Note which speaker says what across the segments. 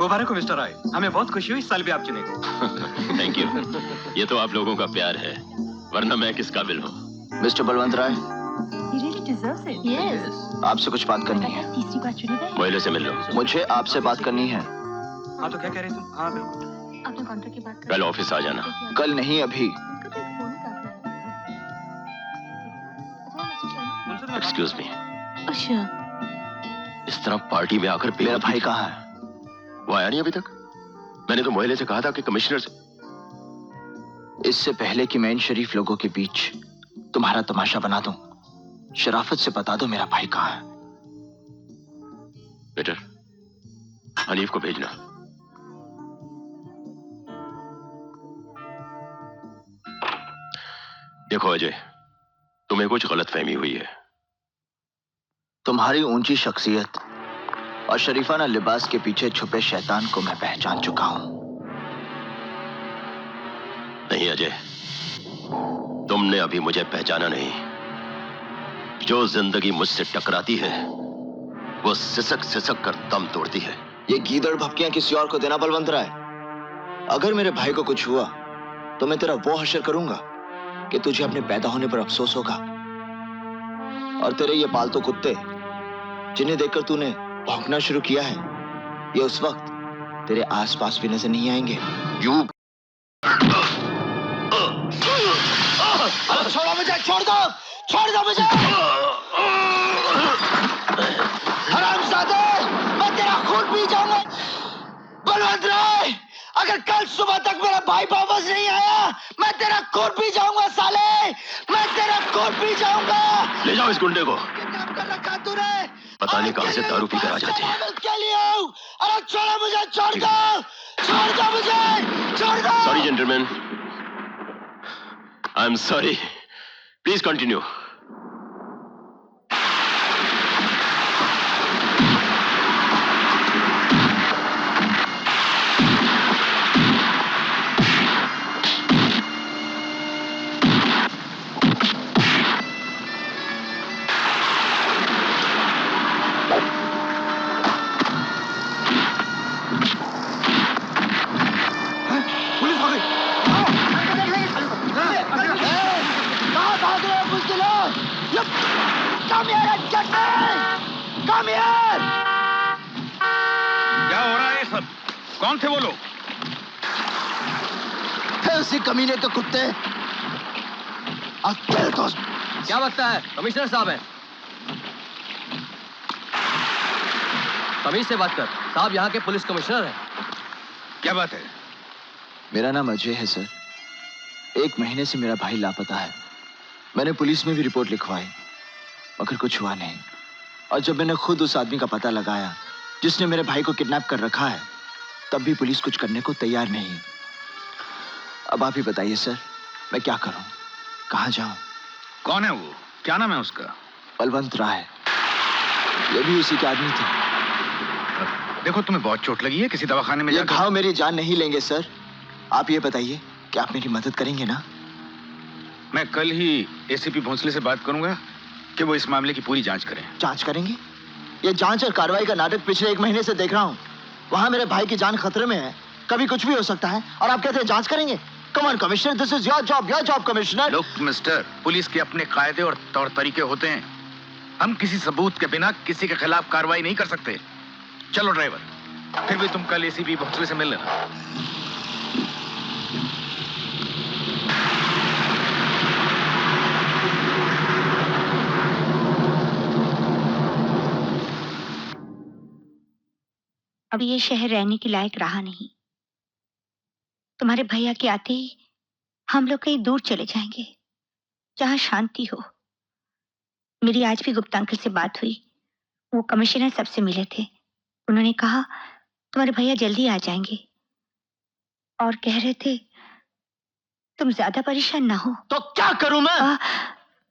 Speaker 1: मुबारक हो मिस्टर राय, हमें बहुत खुशी हुई इस साल भी आप चुने गए।
Speaker 2: Thank you. ये तो आप लोगों का प्यार है, वरना मैं किस काबिल हूँ।
Speaker 3: Mister Balwant Rai,
Speaker 4: He really deserves it. Yes.
Speaker 3: आपसे कुछ बात करनी है।
Speaker 4: तीसरी बार चुने गए।
Speaker 2: मोहल्ले से मिल लो।
Speaker 3: मुझे आपसे बात करनी है।
Speaker 1: हाँ तो क्या कह रहे तुम? हाँ बिल्कुल।
Speaker 4: अपने कॉन्ट्रैक्ट की बात
Speaker 2: कल ऑफिस आ जाना।
Speaker 3: कल नहीं, अभी।
Speaker 2: Excuse me.
Speaker 4: अच्छा।
Speaker 2: इस तरह पार्टी में आकर
Speaker 3: मेरा भाई कहाँ है?
Speaker 2: वो आया नहीं अभी तक। मैंने तो मोहल्ले से कहा था कि कमिश्नर से।
Speaker 3: इससे पहले कि मैं इन शरीफ लोगों के बीच तुम्हारा तमाशा बना दूं, शराफत से बता दो मेरा भाई कहाँ है।
Speaker 2: बेटर, हनीफ को भेजना। देखो अजय, तुम्हें कुछ गलतफहमी हुई है।
Speaker 3: तुम्हारी ऊंची शख्सियत और शरीफाना लिबास के पीछे छुपे शैतान को मैं पहचान चुका हूं।
Speaker 2: नहीं अजय, तुमने अभी मुझे पहचाना नहीं। जो जिंदगी मुझसे टकराती है वो सिसक सिसक कर दम तोड़ती है।
Speaker 3: ये गीदड़ भपकियां किसी और को देना बलवंत राय। अगर मेरे भाई को कुछ हुआ तो मैं तेरा वो हश्र करूंगा कि तुझे अपने पैदा होने पर अफसोस होगा। और तेरे ये पालतू कुत्ते जिन्हें देखकर तूने भौंकना शुरू किया है, ये उस वक्त तेरे आसपास भी नजर नहीं आएंगे। छोड़ो मुझे, छोड़ दो मुझे। हरामजादे, मैं तेरा खून पी जाऊंगा। बलवंत राय, अगर कल सुबह तक मेरा भाई वापस नहीं आया, मैं तेरा खून पी जाऊंगा साले। मैं तेरा खून पी जाऊंगा।
Speaker 2: ले जाओ इस गुंडे को।
Speaker 3: काम कर रखा तूने।
Speaker 2: पता नहीं कहां से दारू पीकर आ जाते हैं।
Speaker 3: अरे छोड़ो मुझे, छोड़ दो मुझे, छोड़ दो।
Speaker 2: Sorry gentleman, I am sorry. Please continue.
Speaker 1: क्या हो रहा है सब? कौन थे वो लोग?
Speaker 3: उसी कमीने के कुत्ते।
Speaker 5: क्या बकता है? कमिश्नर साहब है। तमीज से बात कर, साहब यहाँ के पुलिस कमिश्नर हैं।
Speaker 1: क्या बात है?
Speaker 3: मेरा नाम अजय है सर। 1 महीने से मेरा भाई लापता है। मैंने पुलिस में भी रिपोर्ट लिखवाई, मगर कुछ हुआ नहीं। और जब मैंने खुद उस आदमी का पता लगाया जिसने मेरे भाई को किडनैप कर रखा है, तब भी पुलिस कुछ करने को तैयार नहीं। अब आप ही बताइए सर, मैं क्या करूं, कहां जाऊं?
Speaker 1: कौन है वो? क्या नाम है उसका?
Speaker 3: बलवंत राय। ये भी उसी के आदमी थे।
Speaker 1: देखो, तुम्हें बहुत चोट लगी है, किसी दवाखाने में
Speaker 3: ये घाव मेरी जान नहीं लेंगे सर। आप ये बताइए कि आप मेरी मदद करेंगे ना?
Speaker 1: मैं कल ही एसीपी भोंसले से बात करूंगा कि वो इस मामले की पूरी जांच करें।
Speaker 3: जांच करेंगे? ये जांच और कार्रवाई का नाटक पिछले 1 महीने से देख रहा हूं। वहां मेरे भाई की जान खतरे में है, कभी कुछ भी हो सकता है, और आप कहते हैं जांच करेंगे? Come on commissioner, this is your job commissioner.
Speaker 1: Look mister, police के अपने कायदे और तौर तरीके होते हैं। हम किसी सबूत के बिना किसी के खिलाफ कार्रवाई नहीं कर सकते। चलो ड्राइवर, फिर भी तुम कल एसीपी भोंसले से मिल लेना।
Speaker 6: अब ये शहर रहने के लायक रहा नहीं। तुम्हारे भैया के आते ही हम लोग कहीं दूर चले जाएंगे, जहां शांति हो। मेरी आज भी गुप्ता अंकल से बात हुई। वो कमिश्नर सबसे मिले थे। उन्होंने कहा तुम्हारे भैया जल्दी आ जाएंगे, और कह रहे थे तुम ज्यादा परेशान ना हो।
Speaker 3: तो क्या करूं मैं?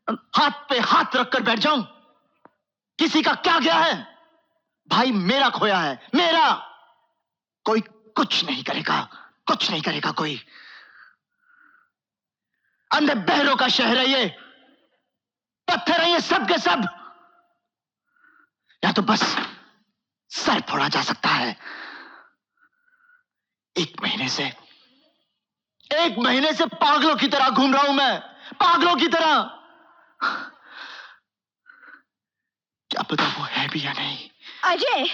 Speaker 3: हाथ पे हाथ रखकर बैठ जाऊं? किसी का क्या गया है? भाई मेरा खोया है, मेरा। कोई कुछ नहीं करेगा कोई। अंधे बहरों का शहर है ये। पत्थर है ये सब के सब। या तो बस सर फोड़ा जा सकता है, 1 महीने से पागलों की तरह घूम रहा हूं मैं, पागलों की तरह। क्या पता वो है भी या नहीं।
Speaker 6: अजय,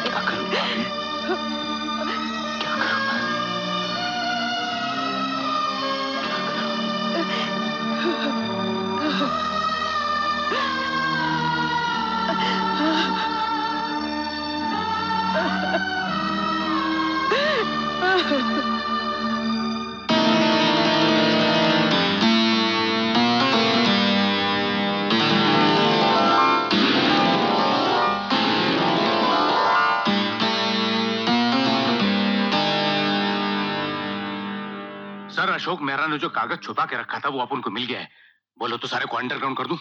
Speaker 3: क्या करूं भाभी? क्या करूं मैं?
Speaker 1: सर, अशोक मेहरा ने जो कागज छुपा के रखा था वो अपन को मिल गया है। बोलो तो सारे को अंडरग्राउंड कर दूं?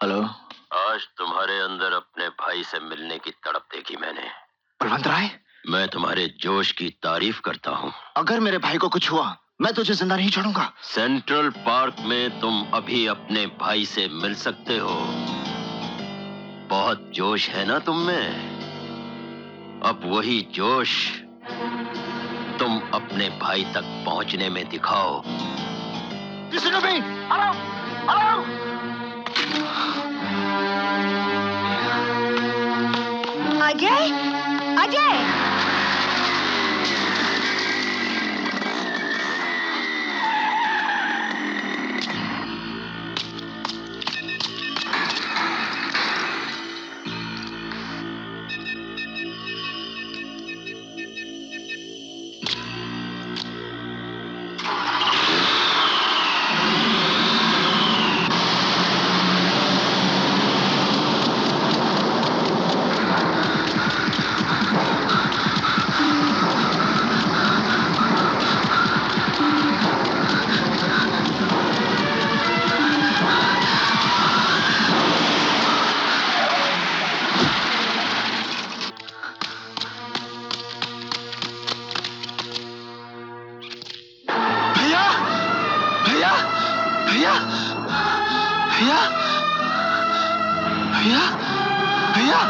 Speaker 3: हेलो।
Speaker 2: आज तुम्हारे अंदर अपने भाई से मिलने की तड़प देखी मैंने।
Speaker 3: बलवंत राय,
Speaker 2: मैं तुम्हारे जोश की तारीफ करता हूँ।
Speaker 3: अगर मेरे भाई को कुछ हुआ मैं तुझे जिंदा नहीं छोड़ूंगा।
Speaker 2: सेंट्रल पार्क में तुम अभी अपने भाई से मिल सकते हो। बहुत जोश है ना तुम में। अब वही जोश तुम अपने भाई तक पहुंचने में दिखाओ।
Speaker 3: किसी को भी हेलो, हेलो।
Speaker 6: अजय, अजय,
Speaker 3: भैया, भैया, भैया, भैया, भैया, भैया, भैया।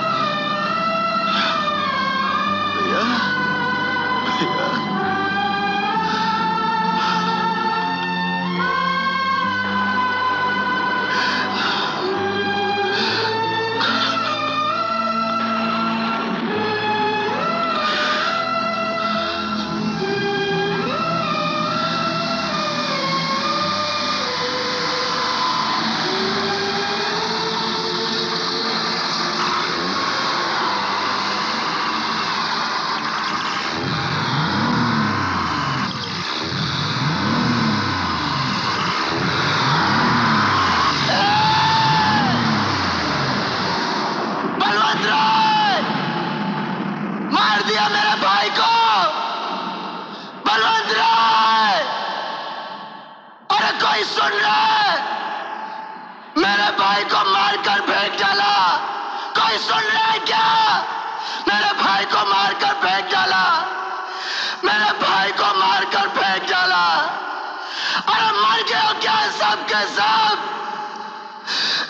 Speaker 3: मार दिया मेरे भाई को, बलवंत राय। अरे कोई सुन रहा है? मेरे भाई को मारकर फेंक डाला। कोई सुन रहा है क्या? मेरे भाई को मारकर फेंक डाला। मेरे भाई को मारकर फेंक डाला। अरे मर गए हो क्या सब के सब?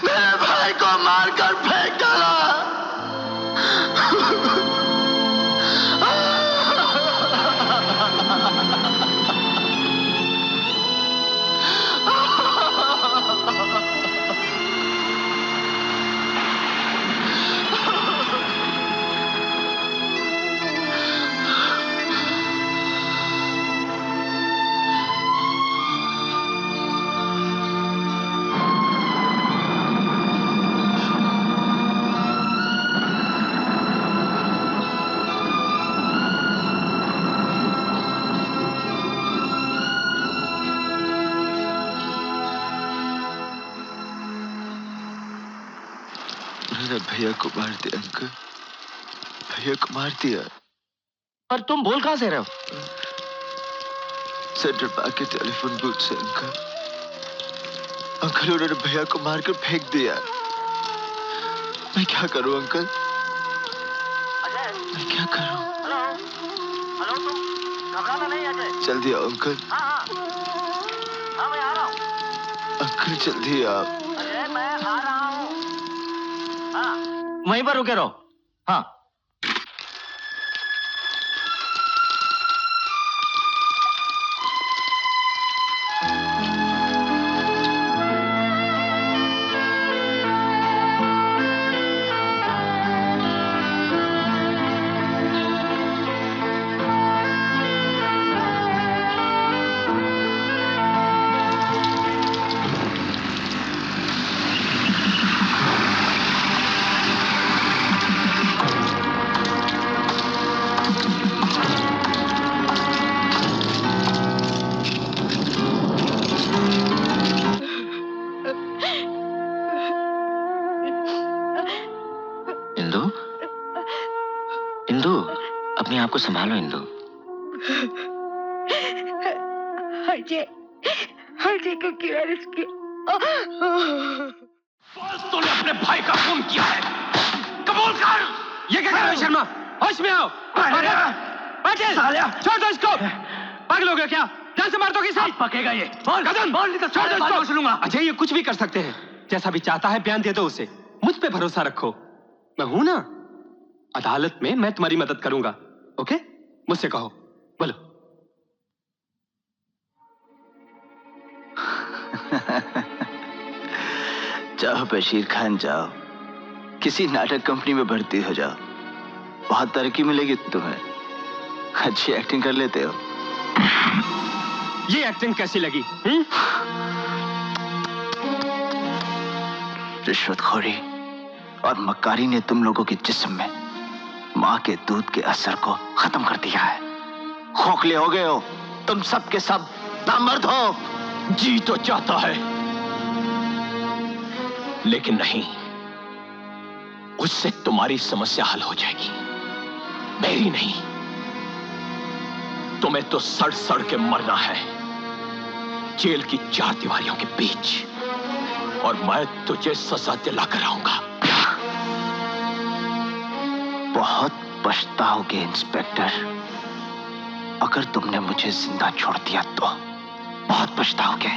Speaker 3: मेरे भाई को मारकर फेंक डाला। उन्होंने भैया को मार दिया अंकल, भैया को मार दिया।
Speaker 2: पर तुम बोल कहां से रहे हो?
Speaker 3: सेंट्रल पार्क के टेलीफोन बूथ से अंकल। अंकल उन्होंने भैया को मारकर फेंक दिया। मैं क्या करूं अंकल? मैं क्या करूं?
Speaker 2: हेलो हेलो, तुम घबराना नहीं अजय।
Speaker 3: जल्दी आओ अंकल।
Speaker 2: हाँ मैं आ रहा हूँ।
Speaker 3: अंकल जल्दी आओ।
Speaker 2: अजय मैं आ रहा हूँ। हाँ वहीं पर रुके रहो। हाँ
Speaker 7: इंदु, इंदु, अपने आप को संभालो इंदु।
Speaker 6: हर को क्यों अरेस्ट किया?
Speaker 1: तूने अपने भाई का खून किया है, कबूल कर।
Speaker 5: ये क्या कर रहे हो शर्मा? होश में आओ। छोड़ दो इसको। पागल हो गया क्या? जान से मार दो किसे?
Speaker 1: पकेगा ये।
Speaker 5: कदम बोल, नहीं तो छोड़ दो इसको।
Speaker 1: लूंगा।
Speaker 5: अजय ये कुछ भी कर सकते हैं, जैसा भी चाहता है बयान दे दो उसे। मुझ पे भरोसा रखो, मैं हूं ना। अदालत में मैं तुम्हारी मदद करूंगा। ओके, मुझसे कहो, बोलो।
Speaker 3: जाओ बशीर खान, जाओ किसी नाटक कंपनी में भर्ती हो जाओ, बहुत तरक्की मिलेगी तुम्हें। अच्छी एक्टिंग कर लेते हो।
Speaker 5: ये एक्टिंग कैसी लगी?
Speaker 3: रिश्वतखोरी और मक्कारी ने तुम लोगों के जिस्म में मां के दूध के असर को खत्म कर दिया है। खोखले हो गए हो तुम सब के सब, नामर्द हो।
Speaker 2: जी तो चाहता है लेकिन नहीं, उससे तुम्हारी समस्या हल हो जाएगी, मेरी नहीं। तुम्हें तो सड़ सड़ के मरना है जेल की 4 दीवारियों के बीच, और मैं तुझे सजा दिला कर आऊंगा।
Speaker 3: बहुत पछताओगे इंस्पेक्टर, अगर तुमने मुझे जिंदा छोड़ दिया तो बहुत पछताओगे।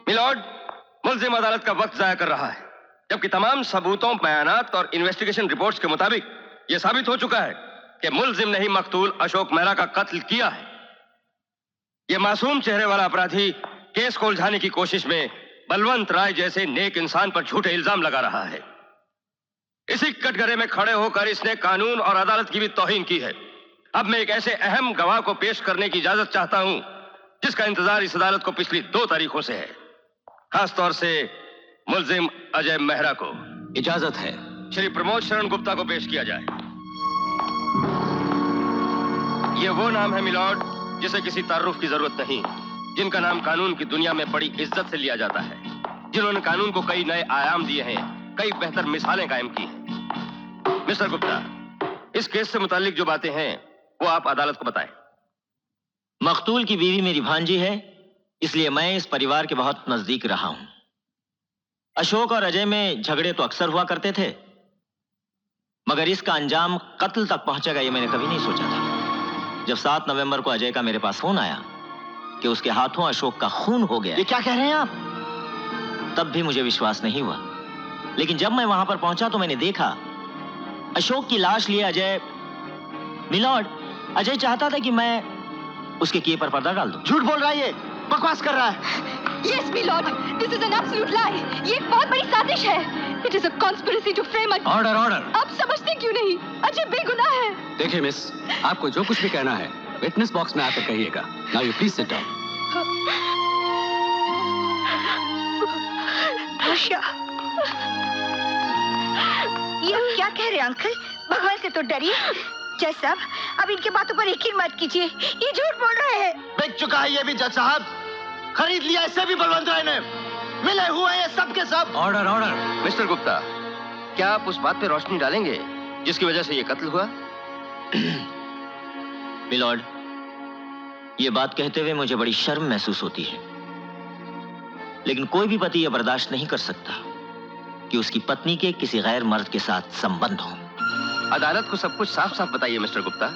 Speaker 8: मिलॉर्ड, मुल्जिम अदालत का वक्त जाया कर रहा है, जबकि तमाम सबूतों, बयानात और इन्वेस्टिगेशन रिपोर्ट्स के मुताबिक यह साबित हो चुका है कि मुल्जिम ने ही मकतूल अशोक मेहरा का कत्ल किया है। यह मासूम चेहरे वाला अपराधी केस को उलझाने की कोशिश में बलवंत राय जैसे नेक इंसान पर झूठे इल्जाम लगा रहा है। इसी कटघरे में खड़े होकर इसने कानून और अदालत की भी तौहीन की है। अब मैं एक ऐसे अहम गवाह को पेश करने की इजाजत चाहता हूं जिसका इंतजार इस अदालत को पिछली 2 तारीखों से है, खासतौर से मुल्जिम अजय मेहरा को।
Speaker 2: इजाजत है।
Speaker 8: श्री प्रमोद शरण गुप्ता को पेश किया जाए। यह वो नाम है मिलॉर्ड जिसे किसी तारुफ की जरूरत नहीं, जिनका नाम कानून की दुनिया में बड़ी इज्जत से लिया जाता है, जिन्होंने कानून को कई नए आयाम दिए हैं, कई बेहतर मिसालें कायम की हैं। मिस्टर गुप्ता, इस केस से मुताल्लिक जो बातें हैं वो आप अदालत को बताएं।
Speaker 7: मकतूल की बीवी मेरी भांजी है, इसलिए मैं इस परिवार के बहुत नजदीक रहा हूं। अशोक और अजय में झगड़े तो अक्सर हुआ करते थे, मगर इसका अंजाम कत्ल तक पहुंचेगा ये मैंने कभी नहीं सोचा था। जब 7 नवंबर को अजय का मेरे पास फोन आया कि उसके हाथों अशोक का खून हो गया,
Speaker 3: ये क्या कह रहे हैं आप?
Speaker 7: तब भी मुझे विश्वास नहीं हुआ, लेकिन जब मैं वहां पर पहुंचा तो मैंने देखा अशोक की लाश लिए अजय। मिलॉर्ड, अजय चाहता था कि मैं उसके किए पर पर्दा डाल दूं।
Speaker 3: झूठ बोल रहा है, ये बकवास कर रहा है।
Speaker 9: Yes, my lord. This is an absolute lie. ये एक बहुत बड़ी साजिश है. It is a conspiracy to frame a...
Speaker 5: order order.
Speaker 9: आप समझते क्यों नहीं? अजय बेगुनाह है.
Speaker 5: देखिए मिस, आपको जो कुछ भी कहना है विटनेस बॉक्स में आकर कहिएगा। Now you please sit down.
Speaker 6: Asha, ये क्या कह रहे हैं अंकल? भगवान से तो डरिए। जज साहब, अब इनके बातों पर यकीन मत कीजिए, ये झूठ बोल रहे हैं।
Speaker 3: बिक चुका है ये भी जज साहब। खरीद लिया इसे भी बलवंत राय ने। मिले हुए ये सब के सब।
Speaker 8: Order order. मिस्टर गुप्ता, क्या आप उस बात पे रोशनी डालेंगे जिसकी वजह से ये कत्ल हुआ?
Speaker 7: मिलॉर्ड, ये बात कहते हुए मुझे बड़ी शर्म महसूस होती है, लेकिन कोई भी पति यह बर्दाश्त नहीं कर सकता कि उसकी पत्नी के किसी गैर मर्द के साथ संबंध हो।
Speaker 8: अदालत को सब कुछ साफ साफ बताइए मिस्टर गुप्ता।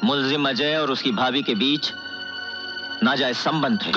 Speaker 7: मुलजिम अजय और उसकी भाभी के बीच नाजायज संबंध है।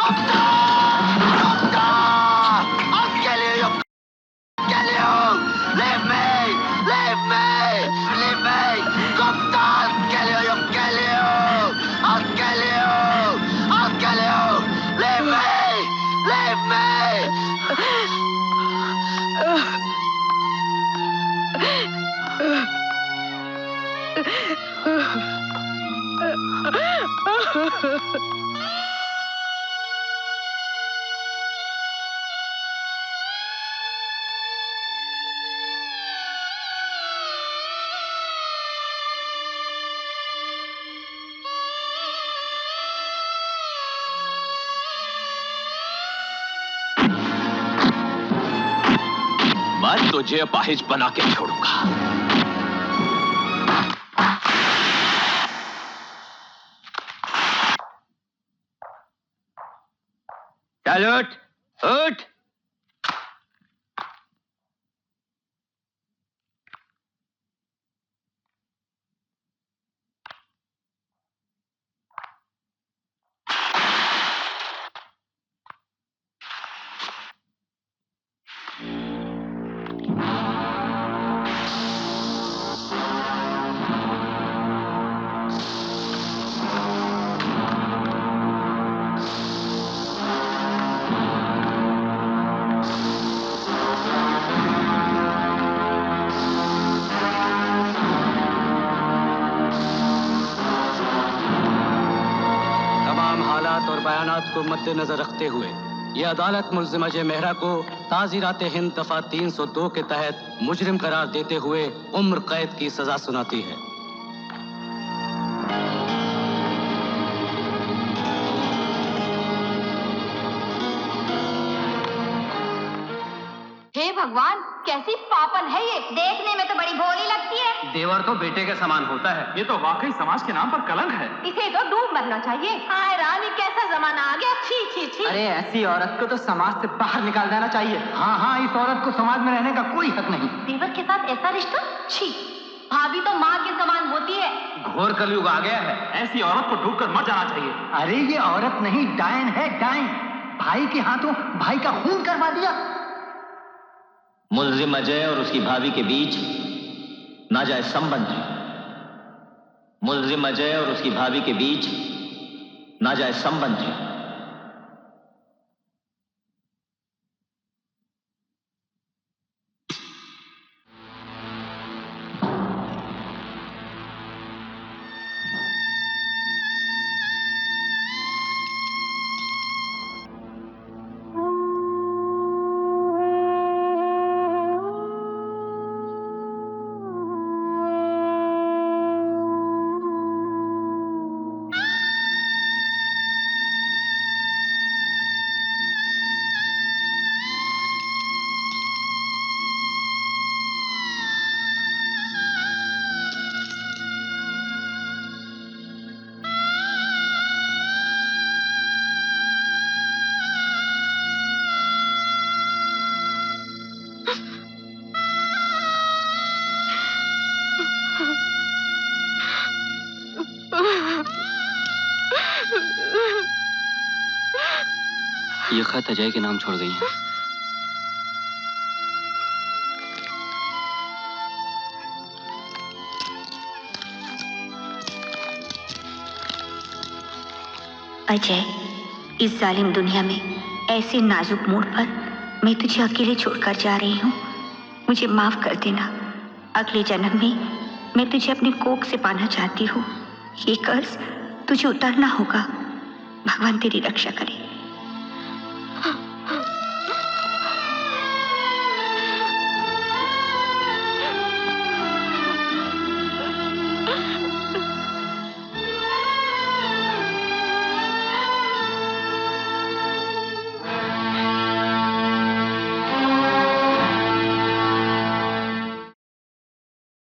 Speaker 2: मैं तुझे अपाहिज बना के छोड़ूंगा।
Speaker 8: चल उठ उठ।
Speaker 10: बयानात को मद्देनजर रखते हुए यह अदालत मुल्जिम अजय मेहरा को ताज़ीरात हिंद दफा 302 के तहत मुजरिम करार देते हुए उम्र कैद की सजा सुनाती है।
Speaker 9: हे भगवान, कैसी पापन है ये। देखने में तो बड़ी भोली लगती है।
Speaker 10: देवर तो बेटे के समान होता है। ये तो वाकई समाज के नाम पर कलंक है।
Speaker 9: इसे तो डूब मरना चाहिए। हाय रानी, कैसा जमाना आ गया। छी छी छी।
Speaker 10: अरे ऐसी औरत को तो समाज से बाहर निकाल देना चाहिए। हाँ हाँ, इस औरत को समाज में रहने का कोई हक नहीं।
Speaker 9: देवर के साथ ऐसा रिश्ता? छी। भाभी तो माँ के समान होती है।
Speaker 10: घोर कलयुग आ गया है। ऐसी औरत को ढूंढकर मर जाना चाहिए। अरे ये औरत नहीं, डायन है डायन। भाई के हाथों भाई का खून करवा दिया।
Speaker 7: मुल्जिम अजय और उसकी भाभी के बीच नाजायज संबंध है। मुल्जिम अजय और उसकी भाभी के बीच नाजायज संबंध है।
Speaker 10: ये खत अजय के नाम छोड़ गई है।
Speaker 6: अजय, इस जालिम दुनिया में ऐसे नाजुक मोड़ पर मैं तुझे अकेले छोड़कर जा रही हूँ। मुझे माफ कर देना। अगले जन्म में मैं तुझे अपनी कोख से पाना चाहती हूँ। ये कर्ज तुझे उतारना होगा। भगवान तेरी रक्षा करे।